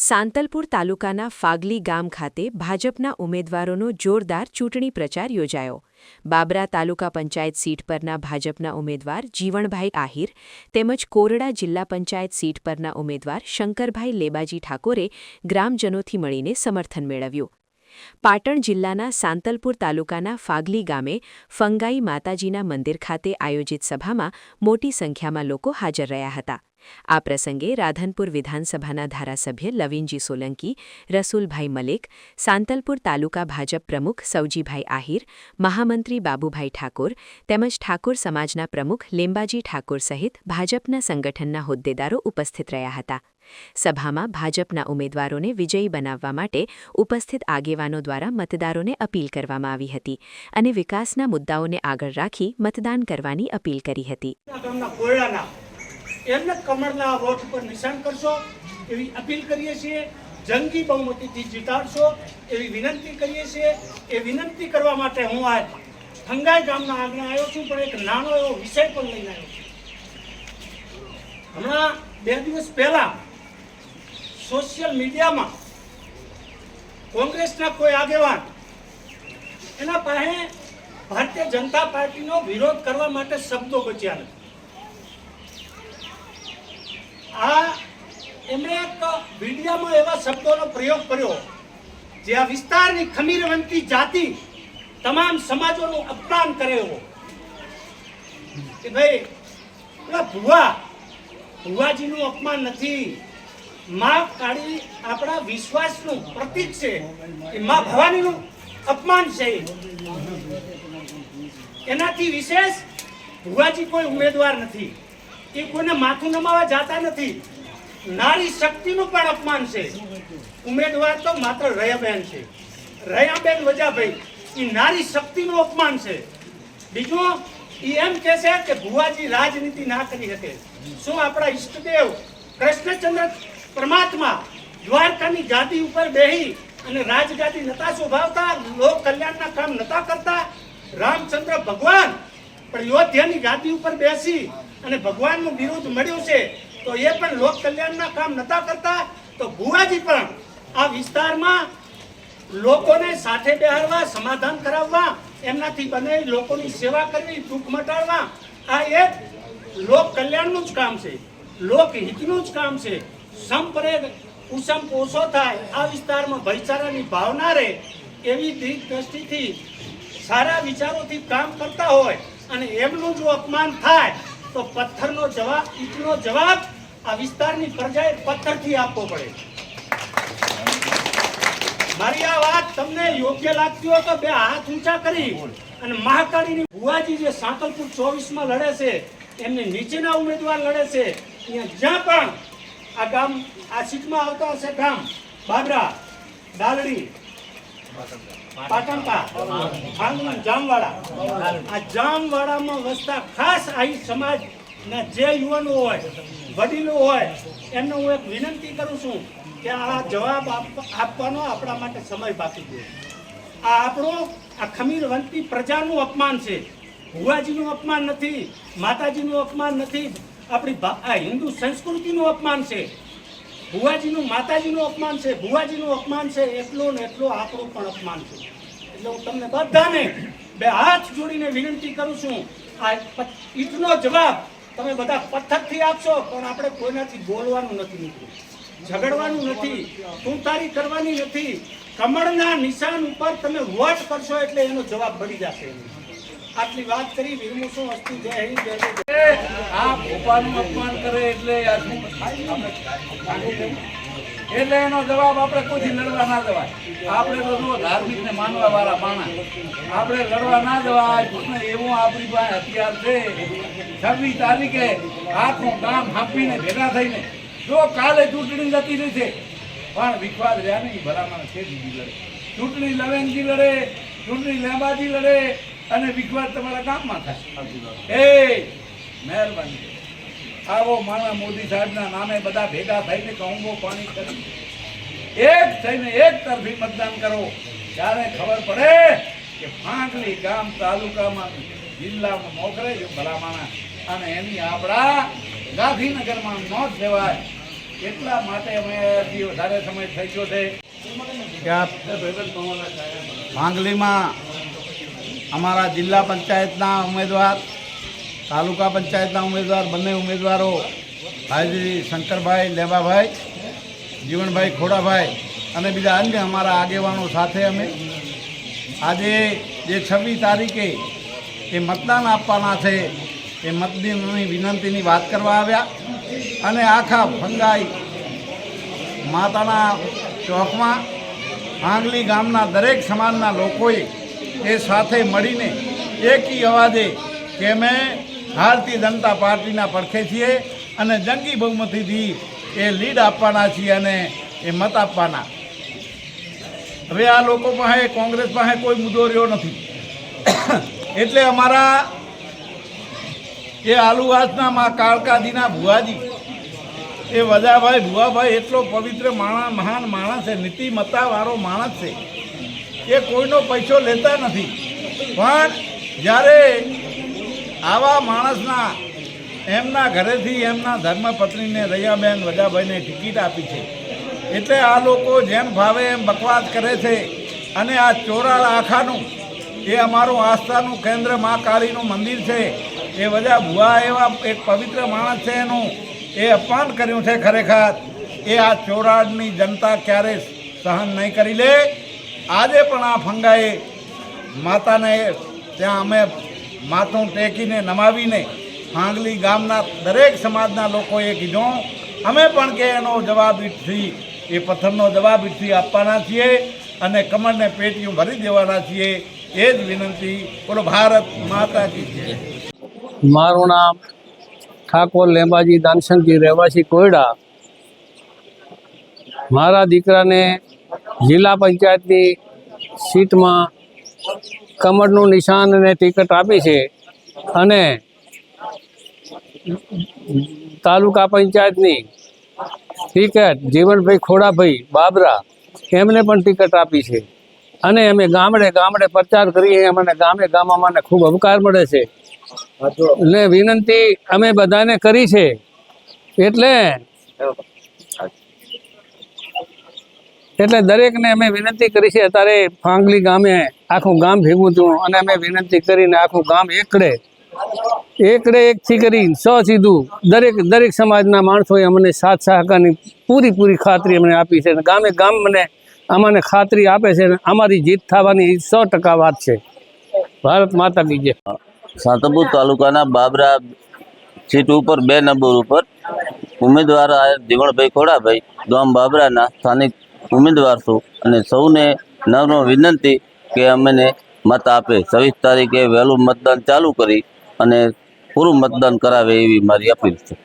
સાંતલપુર તાલુકાના ફાગલી ગામ ખાતે ભાજપના ઉમેદવારોનો જોરદાર ચૂંટણી પ્રચાર યોજાયો. બાબરા તાલુકા પંચાયત સીટ પરના ભાજપના ઉમેદવાર જીવણભાઈ આહિર તેમજ કોરડા જિલ્લા પંચાયત સીટ પરના ઉમેદવાર શંકરભાઈ લેબાજી ઠાકોરે ગ્રામજનોથી મળીને સમર્થન મેળવ્યું. પાટણ જિલ્લાના સાંતલપુર તાલુકાના ફાગલી ગામે ફંગાઈ માતાજીના મંદિર ખાતે આયોજિત સભામાં મોટી સંખ્યામાં લોકો હાજર રહ્યા હતા. આ પ્રસંગે રાધનપુર વિધાનસભાના ધારાસભ્ય લવિનજી સોલંકી, રસુલભાઈ મલેક, સાંતલપુર તાલુકા ભાજપ પ્રમુખ સૌજીભાઈ આહિર, મહામંત્રી બાબુભાઈ ઠાકોર તેમજ ઠાકોર સમાજના પ્રમુખ લેંબાજી ઠાકોર સહિત ભાજપના સંગઠનના હોદ્દેદારો ઉપસ્થિત રહ્યા હતા. સભામાં ભાજપના ઉમેદવારોને વિજયી બનાવવા માટે ઉપસ્થિત આગેવાનો દ્વારા મતદારોને અપીલ કરવામાં આવી હતી અને વિકાસના મુદ્દાઓને આગળ રાખી મતદાન કરવાની અપીલ કરી હતી. એમને કમળના વોટ પર નિશાન કરશો એવી અપીલ કરીએ છીએ. જંગી બહુમતીથી જીતાડશો એવી વિનંતી કરીએ છીએ. એ વિનંતી કરવા માટે હું આ ફંગાઈ ગામના આંગણે આવ્યો છું, પણ એક નાનો એવો વિષય પણ લઈને આવ્યો છું. હમણાં 2 દિવસ પહેલા સોશિયલ મીડિયામાં કોંગ્રેસના કોઈ આગેવાન એના પાસે ભારતીય જનતા પાર્ટીનો વિરોધ કરવા માટે શબ્દો બચ્યા નથી. એમણે એક વિડીયોમાં એવા શબ્દોનો પ્રયોગ કર્યો જે આ વિસ્તારની ખમીરવંતી જાતિ તમામ સમાજોનું અપમાન કરે એવો કે ભાઈ પેલા ભુવાજીનું અપમાન નથી, માં કાળી આપણા વિશ્વાસનું પ્રતીક છે, એ માં ભવાનીનું અપમાન છે. એનાથી વિશેષ ભુવાજી કોઈ ઉમેદવાર નથી, એ કોઈને માથું નમાવા જાતા નથી. નારી શક્તિનું પણ અપમાન છે. ઉમેદવાર તો માત્ર રયાબેન છે, રયાબેન વજાભાઈ, એ નારી શક્તિનું અપમાન છે. બીજું એ એમ કહે છે કે ભુવાજી રાજનીતિ ના કરી શકે. શું આપણા ઈષ્ટદેવ કૃષ્ણચંદ્ર પરમાત્મા દ્વારકાની ગાદી ઉપર બેહી અને રાજગાદી નતા શોભાવતા, લોક કલ્યાણના કામ નતા કરતા? રામચંદ્ર ભગવાન પણ અયોધ્યાની ગાદી ઉપર બેસી અને ભગવાનનું વિરુદ્ધ મળ્યું છે, તો એ પણ લોક કલ્યાણના કામ નતા કરતા? તો ભુવાજી પણ આ વિસ્તારમાં લોકોને સાથે બેહાડવા, સમાધાન કરાવવા, એમનાથી બને લોકોની સેવા કરવી, દુઃખ મટાડવા, આ એક લોક કલ્યાણનું જ કામ છે, લોકહિતનું જ કામ છે. સંપરે ઉસમ ઓછો થાય, આ વિસ્તારમાં ભાઈચારાની ભાવના રહે, એવી દ્રષ્ટિથી સારા વિચારોથી કામ કરતા હોય અને એમનું જો અપમાન થાય તો પથ્થરનો જવાબ, ઈંટનો જવાબ આ વિસ્તારની પ્રજાએ પથ્થરથી આપવો પડે. મારી આ વાત તમને યોગ્ય લાગતી હોય તો 2 હાથ ઊંચા કરી અને મહાકાળીની ભુવાજી જે સાંતલપુર 24માં લડે છે, એમને નીચેના ઉમેદવાર લડે છે, અહીંયા જ્યાં પણ આ ગામ આ સીટમાં આવતા હશે, ગામ બાબરા, ડાલડી, પાટણપા, જામવાડા, આ જામવાડામાં વસતા ખાસ આહી સમાજના જે યુવાનો હોય, વડીલો હોય, એમને હું એક વિનંતી કરું છું કે આ જવાબ આપવાનો આપણા માટે સમય બાકી છે. આ આપણું આ ખમીરવંતી પ્રજાનું અપમાન છે, ભુવાજીનું અપમાન નથી, માતાજીનું અપમાન નથી, આપણી આ હિન્દુ સંસ્કૃતિનું અપમાન છે. ભુવાજીનું, માતાજીનું અપમાન છે, ભુવાજીનું અપમાન છે, એટલો ને એટલો આપણું પણ અપમાન છે. એટલે હું તમને બધાને 2 હાથ જોડીને વિનંતી કરું છું, આ ઈટનો જવાબ તમે બધા પથ્થરથી આપશો, પણ આપણે કોઈનાથી બોલવાનું નથી નીકળ્યું, ઝઘડવાનું નથી, તુંતારી કરવાની નથી. કમળના નિશાન ઉપર તમે વોટ કરશો એટલે એનો જવાબ મળી જશે. આટલી વાત કરી વિરમું છું. અસ્તુ જય હિન્દ, જય જય. આ ભોપાલનું અપમાન કરે એટલે એનો જવાબ આપણે કોઈથી લડવા ના જવાય. આપણે તો જો ધાર્મિક ને માનવા વાળા માણા, આપણે લડવા ના જવાય. એવું આપણી પાસે હથિયાર છે. 26 તારીખે આખું ગામ હાંપીને ભેગા થઈને, જો કાલે ચૂંટણી જતી રહી છે પણ વિખવાદ રહ્યા નહીં, ભલામણ છે દીદી લડે, ચૂંટણી લવેનજી લડે, ચૂંટણી લેંબાજી લડે અને વિખવાદ તમારા ગામમાં થાય. મહેરબાની આવો માણા મોદી સાહેબના નામે બધા ભેગા થઈને કહુંબો પાણી કરી એક થઈને એક તરફી મતદાન કરો. ત્યારે ખબર પડે કે ફાંકલી ગામ તાલુકામાં, જિલ્લામાં મોકલે છે ભલામણા, અને એની આપણા ગાંધીનગરમાં નોંધ લેવાય એટલા માટે અમે હજી વધારે સમય થઈ ગયો છે કે આ ભાંગલીમાં અમારા જિલ્લા પંચાયતના ઉમેદવાર, તાલુકા પંચાયતના ઉમેદવાર, બંને ઉમેદવારો ભાઈ શંકરભાઈ લેબાભાઈ, જીવણભાઈ ખોડાભાઈ અને બીજા અન્ય અમારા આગેવાનો સાથે અમે આજે જે 26 તારીખે એ મતદાન આપવાના છે એ મતદાનની વિનંતીની વાત કરવા આવ્યા અને આખા ફંગાઈ માતાના ચોકમાં આંગલી ગામના દરેક સમાજના લોકોએ એ સાથે મળીને એકી અવાજે કે અમે ભારતીય જનતા પાર્ટીના પડખે છીએ અને જંગી બહુમતીથી એ લીડ આપવાના છીએ અને એ મત આપવાના. હવે આ લોકો પાસે, કોંગ્રેસ પાસે કોઈ મુદ્દો રહ્યો નથી. એટલે અમારા એ આલુવાસના માં કાળકાજીના ભુવાજી એ વજાભાઈ ભુવાભાઈ એટલો પવિત્ર માણસ, મહાન માણસ છે, નીતિમત્તાવાળો માણસ છે. એ કોઈનો પૈસો લેતા નથી. પણ જ્યારે આવા માણસના એમના ઘરેથી એમના ધર્મપત્નીને રૈયાબેન વજાભાઈને ટિકિટ આપી છે એટલે આ લોકો જેમ ભાવે એમ બકવાસ કરે છે. અને આ ચોરાળ આખાનું એ અમારું આસ્થાનું કેન્દ્ર મા કાળીનું મંદિર છે. એ વજા ભુવા એવા એક પવિત્ર માણસ છે, એનું એ અપમાન કર્યું છે. ખરેખર એ આ ચોરાળની જનતા ક્યારે સહન નહીં કરી લે. આજે પણ આ ફંગાએ માતાને ત્યાં અમે માથું ટેકીને નમાવીને આંગલી ગામના દરેક સમાજના લોકોએ કીધું અમે પણ કે એનો જવાબ ઈટથી, એ પથ્થરનો જવાબ ઈટથી આપવાના છીએ અને કમળને પેટીયું ભરી દેવાના છીએ. એ જ વિનંતી. બોલો ભારત માતા કી જય. મારું નામ ઠાકોર લેંબાજી દાનશંકજી, રહેવાસી કોયડા. મારા દીકરાને જિલ્લા પંચાયતની સીટમાં કમળનું નિશાન અને ટિકિટ આપી છે અને તાલુકા પંચાયતની ટિકિટ જીવણભાઈ ખોડાભાઈ બાબરા એમને પણ ટિકિટ આપી છે. અને અમે ગામડે ગામડે પ્રચાર કરીએ, અમને ગામે ગામમાં મને ખૂબ અવકાર મળે છે. એટલે વિનંતી અમે બધાને કરી છે. એટલે દરેકને અમે વિનંતી કરી છે. અત્યારે ફાંગલી ગામે આખું ગામ ભેગું થયું અને અમે વિનંતી કરીને આખું ગામ એકડે એકથી કરી 100 સીધું દરેક સમાજના માણસોએ અમને સાથ સહકારની પૂરી ખાતરી અમને આપી છે. ગામે ગામ અમને ખાતરી આપે છે. અમારી જીત થવાની 100% વાત છે. ભારત માતા કી જય. સાંતરપુર તાલુકાના બાબરા સીટ ઉપર 2 નંબર ઉપર ઉમેદવાર જીવણભાઈ ખોડાભાઈ, ગામ બાબરાના સ્થાનિક ઉમેદવાર છું અને સૌને નમ્ર વિનંતી કે અમને મત આપે. 26 તારીખે વહેલું મતદાન ચાલુ કરી અને પૂરું મતદાન કરાવે એવી મારી અપીલ છે.